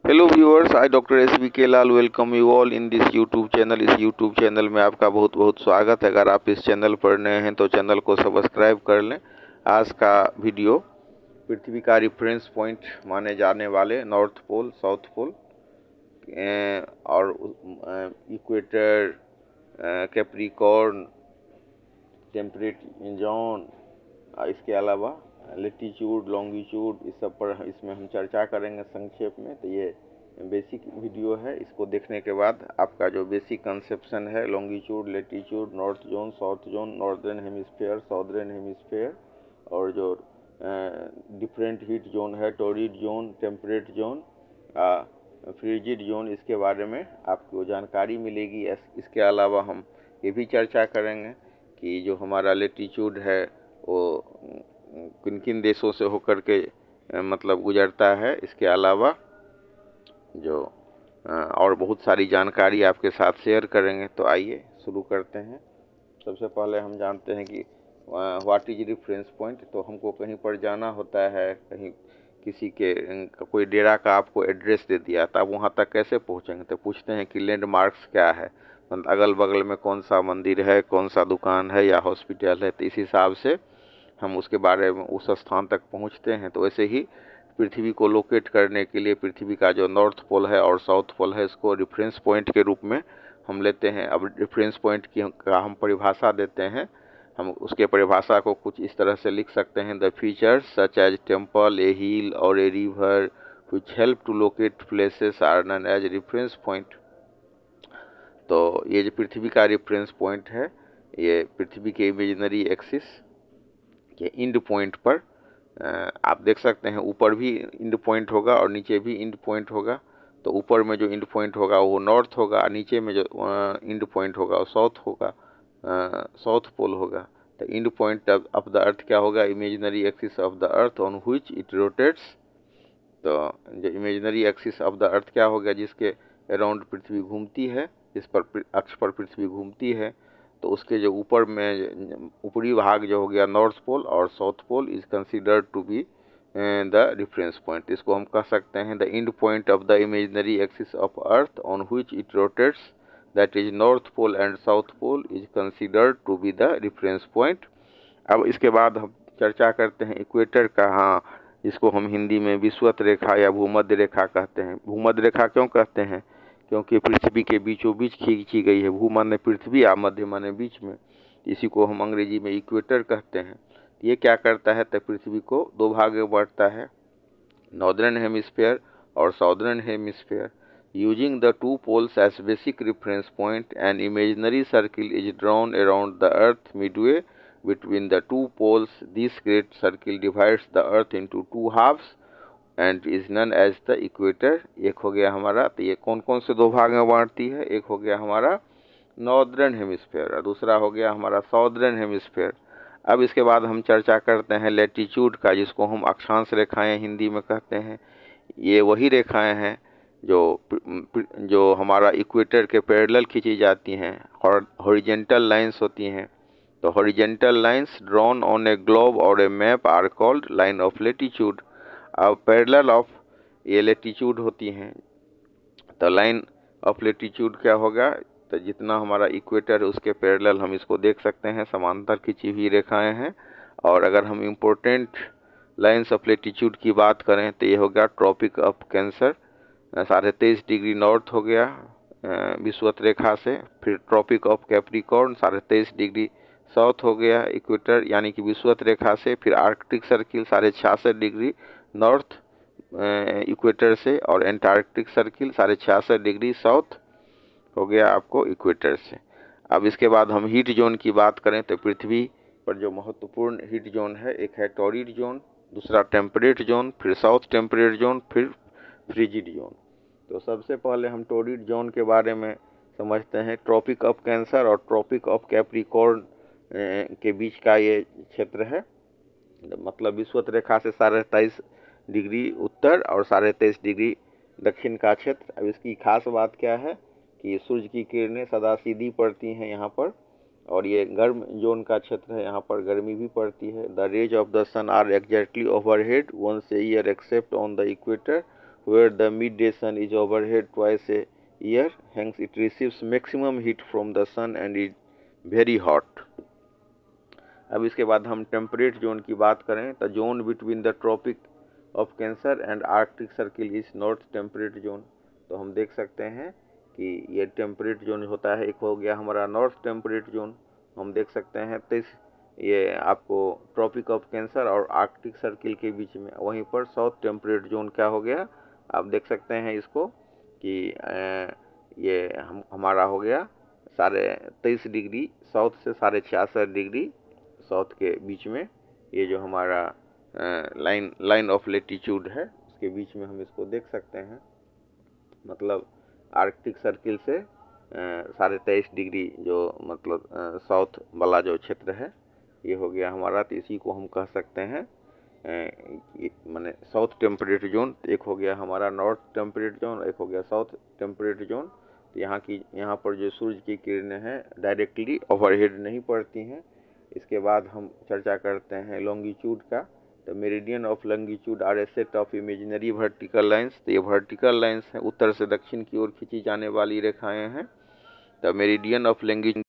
Hello viewers, I doctor S V K Lal welcome you all in this YouTube channel. इस YouTube channel में आपका बहुत बहुत स्वागत है। अगर आप इस चैनल पर नए हैं तो चैनल को सब्सक्राइब कर लें। आज का वीडियो पृथ्वी का रेफरेंस पॉइंट माने जाने वाले नॉर्थ पोल, साउथ पोल और इक्वेटर, कैप्रिकॉर्न, टेम्परेट जोन, इसके अलावा लेटीट्यूड, लॉन्गिट्यूड, इस सब पर इसमें हम चर्चा करेंगे संक्षेप में। तो ये बेसिक वीडियो है। इसको देखने के बाद आपका जो बेसिक कंसेप्शन है, longitude, latitude, north zone, south zone, northern hemisphere, southern hemisphere, और जो डिफरेंट हीट जोन है, torrid zone, temperate zone, frigid zone, इसके बारे में आपको जानकारी मिलेगी। इसके अलावा हम ये भी चर्चा करेंगे कि जो हमारा लेटीट्यूड है वो किन किन देशों से होकर के मतलब गुजरता है। इसके अलावा जो और बहुत सारी जानकारी आपके साथ शेयर करेंगे। तो आइए शुरू करते हैं। सबसे पहले हम जानते हैं कि व्हाट इज रेफरेंस पॉइंट। तो हमको कहीं पर जाना होता है, कहीं किसी के कोई डेरा का आपको एड्रेस दे दिया, तो आप वहाँ तक कैसे पहुँचेंगे? तो पूछते हैं कि लैंडमार्क्स क्या है, मतलब अगल बगल में कौन सा मंदिर है, कौन सा दुकान है या हॉस्पिटल है। तो इस हिसाब से हम उसके बारे में उस स्थान तक पहुँचते हैं। तो वैसे ही पृथ्वी को लोकेट करने के लिए पृथ्वी का जो नॉर्थ पोल है और साउथ पोल है, इसको रेफरेंस पॉइंट के रूप में हम लेते हैं। अब रेफरेंस पॉइंट की हम परिभाषा देते हैं। हम उसके परिभाषा को कुछ इस तरह से लिख सकते हैं: the features such as temple, a hill और a river which help to locate places are known as reference point. तो ये जो पृथ्वी का रेफरेंस पॉइंट है, ये पृथ्वी के इमेजिनरी एक्सिस के इंड पॉइंट पर आप देख सकते हैं, ऊपर भी इंड पॉइंट होगा और नीचे भी इंड पॉइंट होगा। तो ऊपर में जो इंड पॉइंट होगा वो नॉर्थ होगा, नीचे में जो इंड पॉइंट होगा वो साउथ होगा, साउथ पोल होगा। तो end point of the earth क्या होगा? Imaginary axis of the earth on which it rotates. तो जो imaginary axis of the earth क्या होगा? जिसके अराउंड पृथ्वी घूमती है, जिस पर अक्ष पर पृथ्वी घूमती है। तो उसके जो ऊपर में ऊपरी भाग जो हो गया नॉर्थ पोल और south pole is considered to be the reference point. इसको हम कह सकते हैं the end point of the imaginary axis of earth on which it rotates, that is north pole and south pole, is considered to be the reference point. अब इसके बाद हम चर्चा करते हैं इक्वेटर का। हाँ, जिसको हम हिंदी में विषुवत रेखा या भूमध्य रेखा कहते हैं। भूमध्य रेखा क्यों कहते हैं? क्योंकि पृथ्वी के बीचों बीच खींची गई है। भू माने पृथ्वी, आ मध्य माने बीच में, इसी को हम अंग्रेजी में इक्वेटर कहते हैं। ये क्या करता है? तो पृथ्वी को दो भाग में बांटता है, नॉर्दर्न हेमिस्फेयर और southern hemisphere. Using the two poles as basic reference point, an imaginary circle is drawn around the earth midway between the two poles. This great circle divides the earth into two halves and is known as the equator। एक हो गया हमारा, तो ये कौन कौन से दो भाग में बांटती है? एक हो गया हमारा नॉर्दर्न हेमिस्फेयर और दूसरा हो गया हमारा साउदर्न हेमिस्फेयर। अब इसके बाद हम चर्चा करते हैं लैटिट्यूड का, जिसको हम अक्षांश रेखाएं हिंदी में कहते हैं। ये वही रेखाएं हैं जो हमारा इक्वेटर के पैरेलल खींची जाती हैं, हॉरिजेंटल लाइंस होती हैं। तो horizontal lines drawn on a globe और a map are called line of latitude. अब पैरेलल ऑफ ये लेटीट्यूड होती हैं। तो लाइन ऑफ लेटीट्यूड क्या होगा? तो जितना हमारा इक्वेटर है उसके पैरेलल हम इसको देख सकते हैं, समांतर खींची हुई रेखाएं हैं। और अगर हम इम्पोर्टेंट लाइन्स ऑफ लेटीट्यूड की बात करें तो ये हो गया Tropic of Cancer, 23.5 degree north हो गया विषुवत रेखा से। फिर Tropic of Capricorn 23.5 degree south हो गया इक्वेटर यानी कि विषुवत रेखा से। फिर Arctic Circle 66.5 degree north equator से, और एंटार्क्टिक सर्किल 66.5 डिग्री साउथ हो गया आपको इक्वेटर से। अब इसके बाद हम हीट जोन की बात करें तो पृथ्वी पर जो महत्वपूर्ण हीट जोन है, एक है टॉरिड जोन, दूसरा टेम्परेट जोन, फिर साउथ टेम्परेट जोन, फिर फ्रिजिड जोन। तो सबसे पहले हम टॉरिड जोन के बारे में समझते हैं। ट्रॉपिक ऑफ कैंसर और ट्रॉपिक ऑफ कैप्रिकॉर्न के बीच का ये क्षेत्र है, मतलब विषुवत रेखा से 23.5 डिग्री उत्तर और 23.5 डिग्री दक्षिण का क्षेत्र। अब इसकी खास बात क्या है कि सूर्य की किरणें सदा सीधी पड़ती हैं यहाँ पर, और ये गर्म जोन का क्षेत्र है, यहाँ पर गर्मी भी पड़ती है। The rays of the sun are exactly overhead once a year except on the equator where the midday sun is overhead twice a year, hence it receives maximum heat from the sun and is very hot. अब इसके बाद हम temperate zone की बात करें तो zone between the Tropic of Cancer and Arctic Circle is north temperate zone. तो हम देख सकते हैं कि ये टेम्परेट जोन होता है, एक हो गया हमारा नॉर्थ टेम्परेट जोन, हम देख सकते हैं। तो ये आपको ट्रॉपिक ऑफ कैंसर और आर्कटिक सर्किल के बीच में, वहीं पर साउथ टेम्परेट जोन क्या हो गया, आप देख सकते हैं इसको कि ये हमारा हो गया 23.5 डिग्री साउथ से 66.5 डिग्री साउथ के बीच में। ये जो हमारा लाइन ऑफ लेटीट्यूड है उसके बीच में हम इसको देख सकते हैं, मतलब आर्कटिक सर्किल से 23.5 डिग्री जो मतलब साउथ वाला जो क्षेत्र है ये हो गया हमारा। तो इसी को हम कह सकते हैं माने साउथ टेम्परेट जोन। एक हो गया हमारा नॉर्थ टेम्परेट जोन, एक हो गया साउथ टेम्परेट जोन। तो यहाँ पर जो सूरज की किरणें हैं डायरेक्टली ओवरहेड नहीं पड़ती हैं। इसके बाद हम चर्चा करते हैं लॉन्गिट्यूड का। तो meridian of longitude are a set of imaginary vertical lines. तो ये वर्टिकल लाइंस हैं, उत्तर से दक्षिण की ओर खींची जाने वाली रेखाएं हैं। तो मेरिडियन ऑफ लॉन्गिट्यूड